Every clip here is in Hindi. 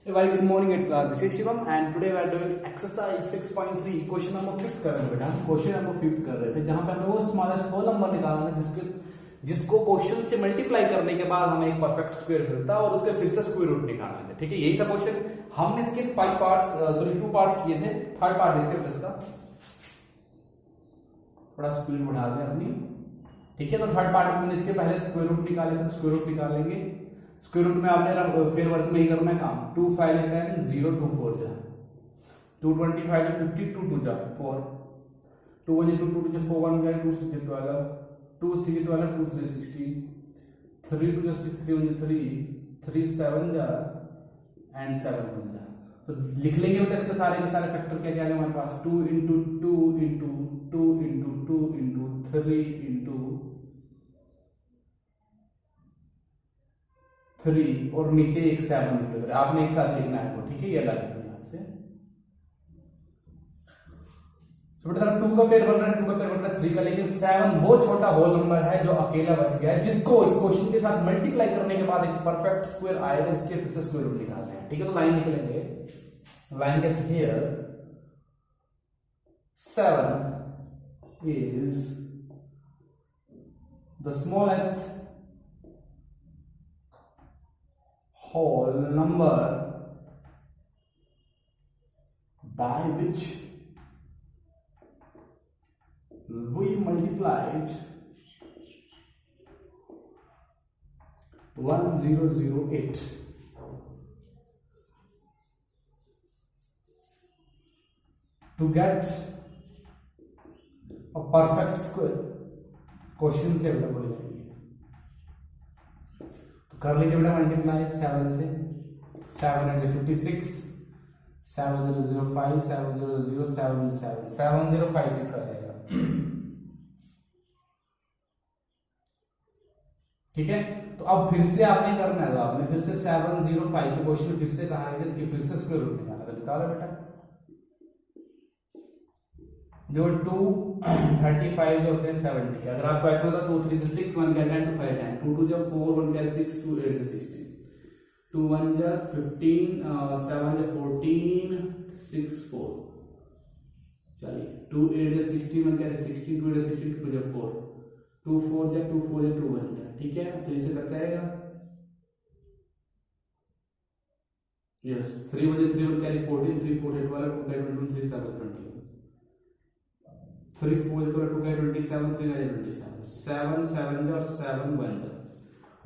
A very good morning at class. This is Shivam and today we are doing exercise 6.3 question number 5 कर रहे हैं बेटा. हम क्वेश्चन नंबर 5 कर रहे थे जहां पे हमें वो स्मॉलेस्ट होल नंबर निकालना है जिसको क्वेश्चन से मल्टीप्लाई करने के बाद हमें एक परफेक्ट स्क्वायर मिलता है और उसके फिर से स्क्वायर रूट निकालना है. ठीक है, यही था क्वेश्चन. हमने इसके 2 पार्ट्स किए थे. थर्ड पार्ट देखते हैं इसका. थोड़ा स्पीड बढ़ा दें अपनी. ठीक है, तो थर्ड पार्ट में हमने इसके पहले स्क्वायर रूट निकाले थे. स्क्वायर रूट निकालेंगे. स्क्वायर रूट में आपने फिर वर्क में ही करना है काम. 2 5 10 0 2 4 जा 225 जा 50 2 2 जा 4 2 1 2 2 जा 4 1 जा 2 6 12 2 6 12 2 3 16 3 2 जा 6 3 1 3 3 7 जा एंड 7 1 जा. तो लिख लेंगे बेटा इसके सारे के सारे फैक्टर क्या क्या है हमारे पास. 2 into 2 into 2 into 2 into 3 into 3 और नीचे एक 7 लिख लो. आपने एक साथ लिखना है. ठीक है, ये अलग है यहां से. बेटा 2 का पेयर बन रहा है, 2 का पेयर बन रहा है 3 का, लेकिन 7 वो छोटा होल नंबर है जो अकेला बच गया है जिसको इस क्वेश्चन के साथ मल्टीप्लाई करने के बाद एक परफेक्ट स्क्वायर आएगा. इसके फिर से स्क्वायर रूट निकालना है. ठीक है, तो लाइन निकलेंगे. लाइन के here 7 is the smallest whole number by which we multiplied 1008 to get a perfect square. Question से अवेलेबल है. कर लीजिए बेटा मल्टीप्लाई 7 से. 7 8 56 7005 7007 7056 आ जाएगा. ठीक है, तो अब फिर से आपने करना है. तो आपने फिर से 705 से क्वेश्चन फिर से कहा है इसकी फिर से स्क्वायर रूट निकालना. तो निकालो बेटा. जो 235 जो होते हैं 70. अगर आपको ऐसा होता 2 3 से 6 1 10 2 5 10 2 2 जो 4 1 10 6 2 8 16 2 1 जो 15 7 जो 14 6 4. चलिए 2 8 जो 16 1 10 16 2 8 16 2 जो 4 2 4 जो 2 4 जो 2 1 जो. ठीक है, तो इसे कट जाएगा. यस 3 1 3 1 कैरी 14 3 4 12 2 कैरी 21 3 7 20 3 4 2 का 27 3 27 7 7 और 7 1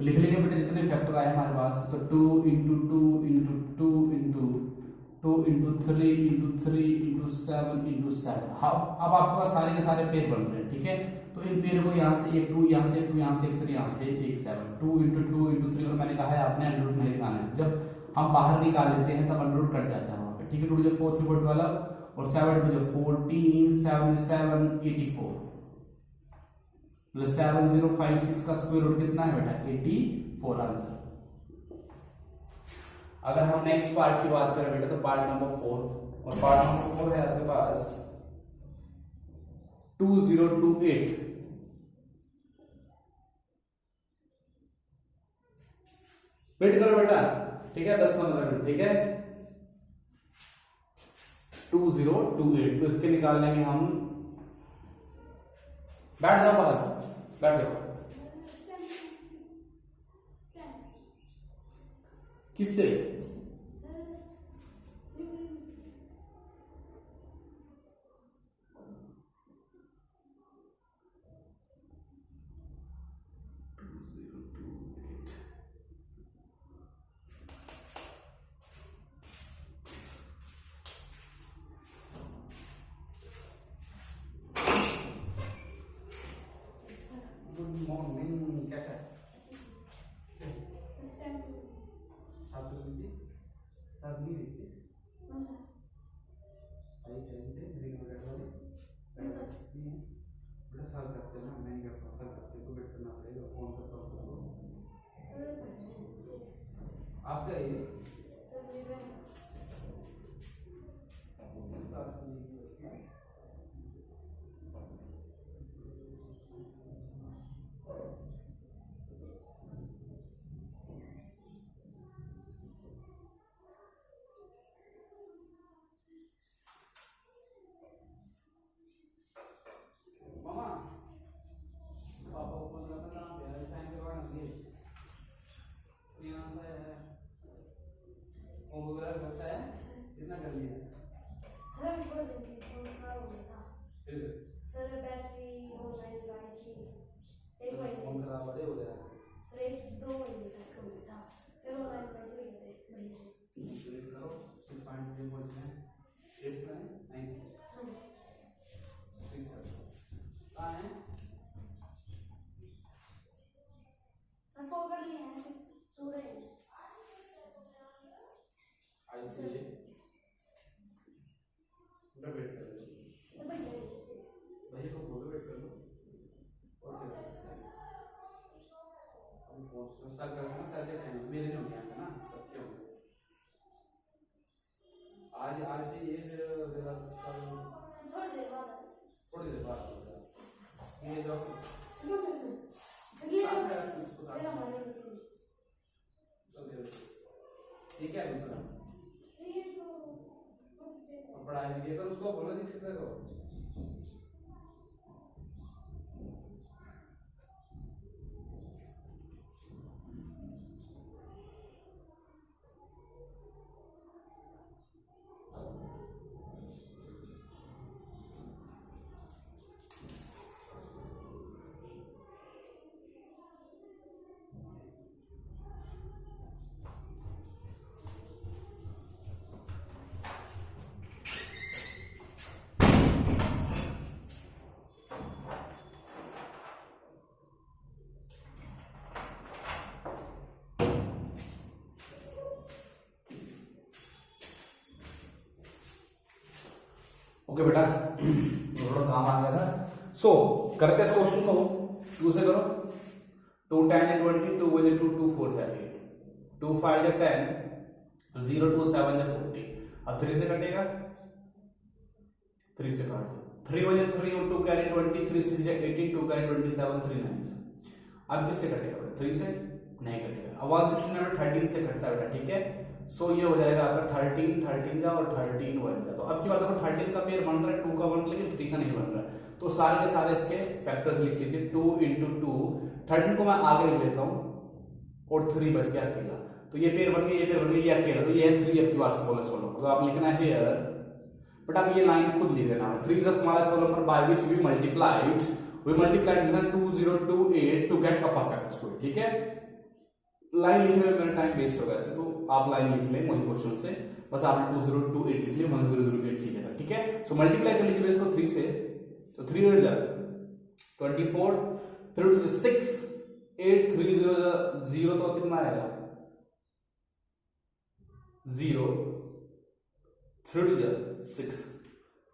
लिख लेंगे बेटा जितने फैक्टर आए हमारे पास. तो 2 into 2 into 2 into 2 into 3 into 3 into 7 into 7. अब आपके पास सारे के सारे पेयर बन रहे हैं. ठीक है, तो इन पेयर को यहाँ से एक 2 यहाँ से एक 2 यहाँ से एक 3 यहाँ से एक 7 2 into 2 into 3. और मैंने कहा है आपने अंडर रूट नहीं निकालना है. जब हम बाहर निकाल लेते हैं तब अंडर रूट कट जाता है वहां पे. ठीक है, 2 जो 4 3 4 12 और 7 जो 14 7 7 84 प्लस 7056 का स्क्वायर रूट कितना है बेटा 84 आंसर. अगर हम नेक्स्ट पार्ट की बात करें बेटा तो पार्ट नंबर 4. और पार्ट नंबर 4 है आपके पास 2028. वेट करो बेटा. ठीक है, 10-15 मिनट. ठीक है, 2028. तो इसके निकाल लेंगे हम. बैठ जाओ बाहर, बैठ जाओ. किससे? Good morning. कैसा है? आप तो लीजिए सब नहीं लीजिए. आई चाहिए ग्रीन वगैरह वाले बेटा सॉल्व करते हैं ना. मैं नहीं करता सॉल्व करते को वेट करना पड़ेगा. फोन पर सॉल्व करो. आप क्या ये 2 महीने तक हो था, फिर वो लाइन पर भी गए महीने। करो 6.3 बोलते हैं 8 9 6 कहाँ है सर 4 कर लिए हैं, 6 2 रहे। आईसीए पूरा वेट कर लो सब भैया भैया को बोलो वेट कर लो और क्या कर सकते हैं हम फोन सर करना सर के साइन मेरे नहीं होंगे यहाँ पे ना सबके होंगे आज आज से ये फिर कल थोड़ी देर बाद होगा ये जो ठीक है दूसरा पढ़ाई में ये कर उसको बोलो दीक्षित को ओके बेटा थोड़ा काम आ गया था सो करते इस क्वेश्चन को 2 से करो 2 10 20 2 1 2 2 4 जाएगी 2 5 10 0 2 7 40 अब 3 से कटेगा 3 से काट दो 3 1 3 2 कैरी 20 3 6 18 2 कैरी 27 3 9 अब किससे कटेगा बेटा 3 से नहीं कटेगा अब 116 में 13 से कटता है बेटा ठीक है सो ये हो जाएगा आपका 13 13 जा और 13 1 जा तो अब की बात करो 13 का पेयर बन रहा है 2 का बन लेकिन 3 का नहीं बन रहा है तो सारे के सारे इसके फैक्टर्स लिख लीजिए 2 into 2 13 को मैं आगे लिख लेता हूँ और 3 बच गया अकेला तो ये पेयर बन गया ये पेयर बन गया ये अकेला तो ये है 3 अब की बात से बोले सोलो तो आप लिखना है हियर बट आप ये लाइन खुद लिख लेना 3 is the smallest whole number by which we multiplied with 2028 to get a perfect square ठीक है लाइन लिखने में मेरा टाइम वेस्ट हो गया तो आप लाइन लिख लें वही क्वेश्चन से बस आपने 2028 लिख लिया 1008 लिखेगा ठीक है सो मल्टीप्लाई कर लीजिए इसको 3 से तो 3 8 जा 24 3 to 6 8 3 0 तो कितना आएगा 0 3 to 6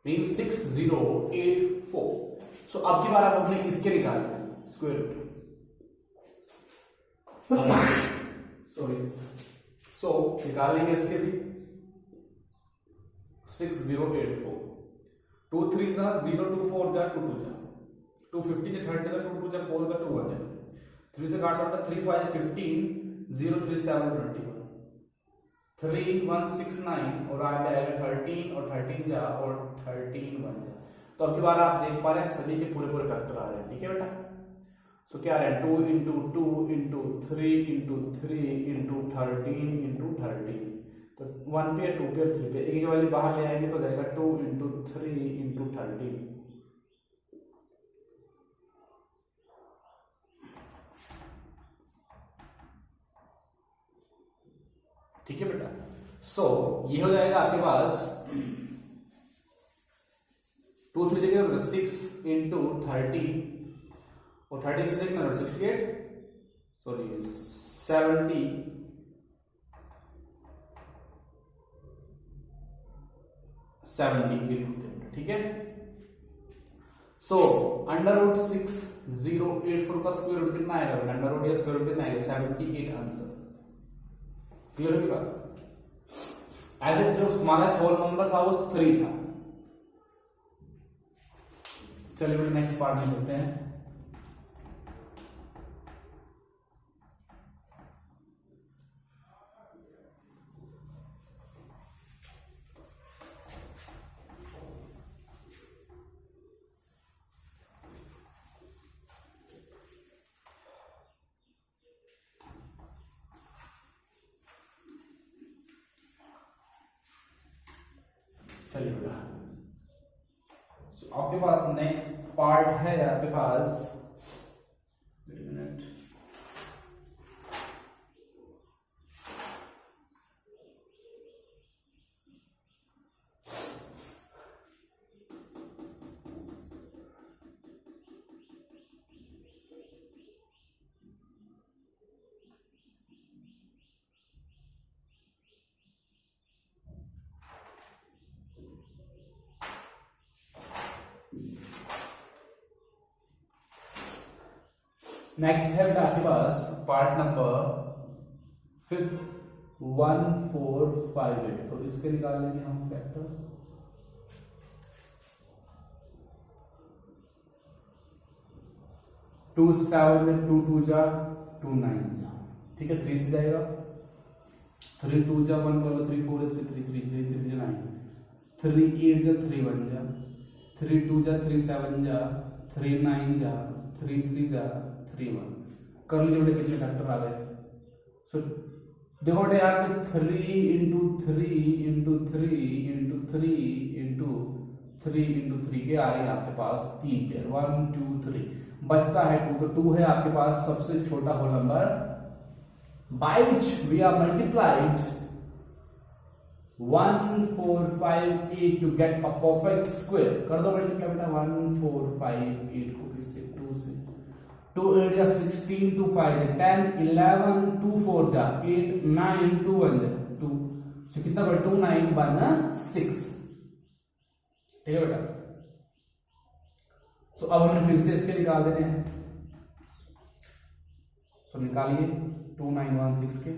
मींस 6084 सो अब की बार आप अपने इसके निकालना है स्क्वायर रूट सॉरी सो निकालेंगे इसके भी 6084 2 3 जा 0 2 4 जा 2 2 जा 250 जा 30 जा 2 2 जा 4 जा 2 1 जा 3 से काट सकता 3 5 15 0 3 7 21 3 1 6 9 और आ जाएगा 13 और 13 जा और 13 1 जा तो अब की बार आप देख पा रहे हैं सभी के पूरे फैक्टर आ रहे हैं ठीक है बेटा तो क्या रहे 2 into 2 into 3 into 3 into 13 into 13 तो 1 पे 2 पे 3 पे एक वाली बाहर ले आएंगे तो जाएगा 2 into 3 into 13 ठीक है बेटा सो ये हो जाएगा आपके पास 2 3 जगह 6 into 13 और 30 से कितना 68 सॉरी 70 78 होते हैं ठीक है सो अंडर रूट 6084 का स्क्वायर रूट कितना आएगा अंडर रूट या स्क्वायर रूट कितना आएगा 78 आंसर क्लियर होगा ऐसे जो स्मॉलेस्ट होल नंबर था वो 3 था चलिए नेक्स्ट पार्ट में चलते हैं चलिए बेटा आपके पास नेक्स्ट पार्ट है आपके पास मिनट नेक्स्ट है बेटा आपके पास पार्ट नंबर 5 1458। तो इसके निकाल लेंगे हम फैक्टर। टू 7 में 2 2 जा 2 9 जा, ठीक है 3 से जाएगा। 3 2 जा 1 बोलो 3 4 3 3 3 3 3 जा 9, 3 8 जा 3 1 जा, 3 2 जा 3 7 जा, 3 9 जा, 3 3 जा 3 1। कर लीजिए बेटे कितने फैक्टर आ गए। सो देखो बेटे यहाँ पे 3 into 3 into 3 into 3 into 3 into 3 के आ रहे हैं आपके पास 3 पेयर 1 2 3, बचता है 2। तो 2 है आपके पास सबसे छोटा whole number by which we are multiplied 1 4 5 8 to get a perfect square. कर दो मल्टीप्लाई बेटा 1 4 5 8 को किससे 2 से, 2 8 जा 16 2 5 जा 10 11 2 4 जा 8 9 2 1 जा 2, so कितना बड़ा 2 9 1 6, ठीक है बेटा। सो अब हमने फिर से इसके निकाल देने हैं। सो निकालिए 2 9 1 6 के,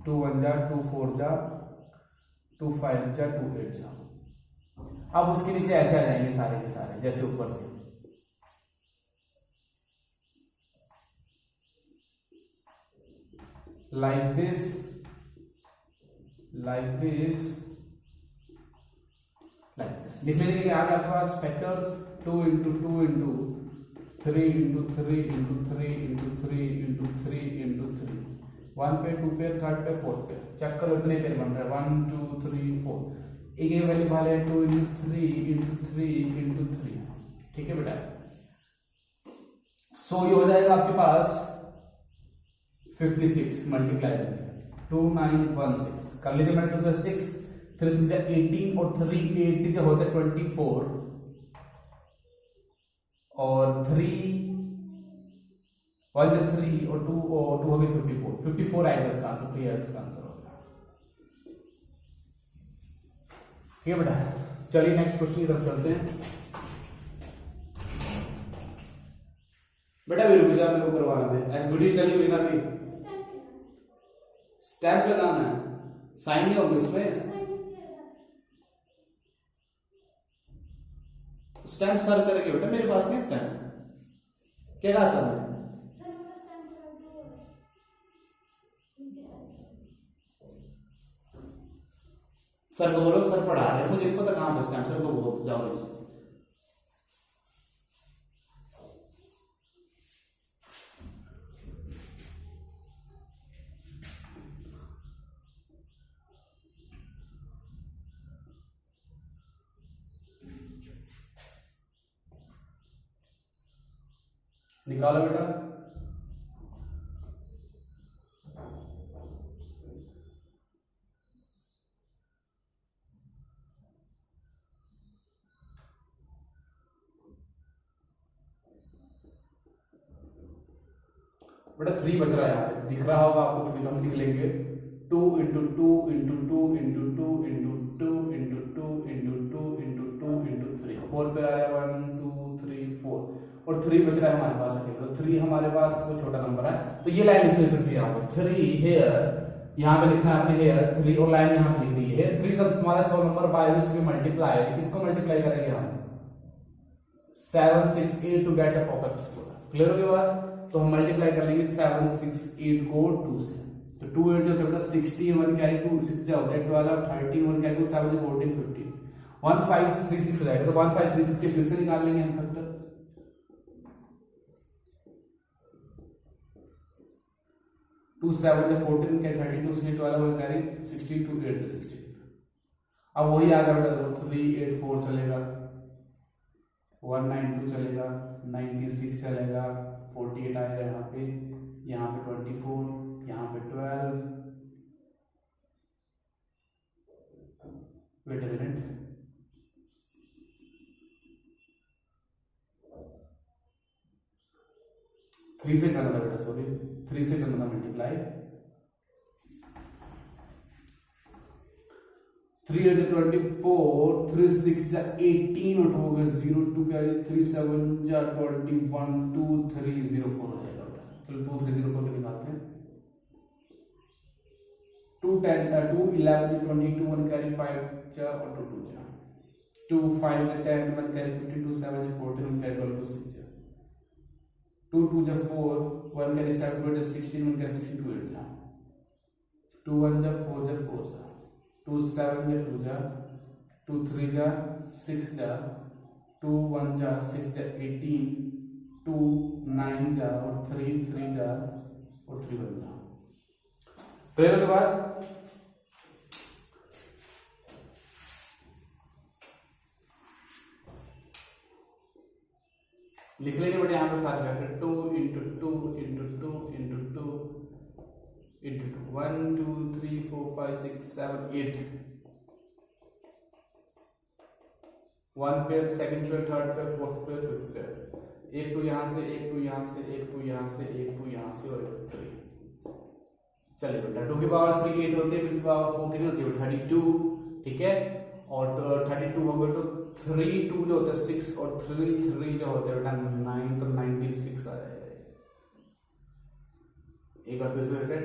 2 1 जा 2 4 जा 2 5 जा 2 8 जा। अब उसके नीचे ऐसे आ जाएंगे सारे के सारे जैसे ऊपर थे। like this like this like this। लिख लेंगे कि आगे आपके पास factors 2 into 2 into 3 into 3 into 3 into 3 into 3 into 3, 1 पे 2 पे 3 पे 4 पे चेक करो इतने पेयर बन रहे हैं 1 2 3 4। एक वैल्यू भाले 2 इंटू 3 इंटू 3 इंटू 3, ठीक है बेटा। सो ये हो जाएगा आपके पास 56 मल्टीप्लाई करके 2 9 1 6 कर लीजिए मैंने 2 से 6 3 से 18 और 3 8 जो होते 24 और 3 1 जो 3 और 2 हो गए 54 आएगा इसका आंसर। तो ये इसका आंसर होगा, ठीक है बेटा। चलिए नेक्स्ट क्वेश्चन की तरफ चलते हैं। बेटा भी रुक जा, मेरे को करवाना दे। वीडियो चली हुई ना अभी, स्टैम्प लगाना है, साइन नहीं होगा इसमें। स्टैम्प सर करेंगे बेटा, मेरे पास नहीं स्टैम्प। क्या कहा सर ने? सर को बोलो सर पढ़ा रहे, मुझे नहीं पता कहां पे स्टैम्प। सर को बोलो जाओ नीचे। निकालो बेटा। बेटा 3 बच रहा है, यहाँ पे दिख रहा होगा आपको 3, तो हम लिख लेंगे 2 into 2 into 2 into 2 into 2 into 2 into 2 into 2 into 3। 4 पे आया 1 2 3 4 और 3 बच रहा है हमारे पास अकेले। तो 3 हमारे पास वो छोटा नंबर है, तो ये लाइन लिखनी है फिर से यहाँ पे 3 हेयर, यहाँ पे लिखना है आपने हेयर 3 और लाइन यहाँ पे लिखनी है 3 the smallest whole number by which we multiply. किसको मल्टीप्लाई करेंगे हम? 7 6 8 to get a perfect square. Clear हो गया बात? तो हम मल्टीप्लाई कर लेंगे 7 6 8 को 2 से। तो 2 8 जो होता है 60 1 कैरी 2 6 जो होता है 12 13 1 कैरी 7 14 15 1536 हो जाएगा। तो 1536 के फिर से निकाल लेंगे हम फैक्टर। 2 7 जो 14 के 32 से 12 1 कैरी 16 2 8 से 16। अब वही आ गया बेटा 3 8 4 चलेगा, 192 चलेगा, 96 चलेगा, 48 आएगा यहाँ पे 24, यहाँ पे 12। वेट अ मिनट, थ्री से करना था बेटा, सॉरी 3 से करना था मल्टीप्लाई। 3 8 24, 3 6 जा 18 और 2 हो गया 0 2 कैरी 3 7 जा 21 2 3 0 4 हो जाएगा बेटा। चलो 2304 के निकालते हैं। 2 10 2 11 22 1 कैरी 5 जा और 2 2 जा 2 5 10 1 कैरी 15 2 7 14 1 कैरी 12 2 6 जा 2 2 जा 4 1 कैरी 7 2 16 1 कैरी 16 2 8 जा 2 1 जा 4 जा 4 जा 2 7 जा 2 जा 2 3 जा 6 जा 2 1 जा 6 जा 18 2 9 जा और 3 3 जा और 3 1 जा। फिर उसके बाद लिख लेंगे बेटे यहाँ पे सारे vector 2 into 2 into 2 into 2 into 2 1 2 3 4 5 6 7 8 1 pair, second pair, third pair, fourth pair, fifth pair. एक 2 यहाँ से, एक 2 यहाँ से, एक 2 यहाँ से, एक 2 यहाँ से और एक 3। चलिए बेटा 2 की पावर 3 8 होती है, 2 की पावर 4 कितनी होती है 32, ठीक है। और 32 हो गए तो 3 2 जो होता है 6 और 3 3 जो होते हैं बेटा 9, तो 96 आ जाएगा। एक बार फिर से बेटा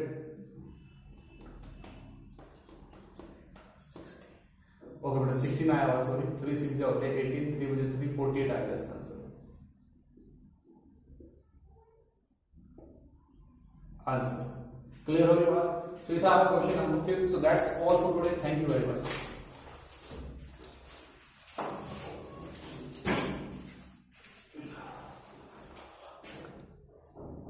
ओके बेटा 16 आया हुआ, सॉरी 3 6 जो होते हैं 18, 3 बजे 3 48 आएगा इसका आंसर। क्लियर हो गया बात? तो ये था आपका question number 5। So that's all for today, thank you very much.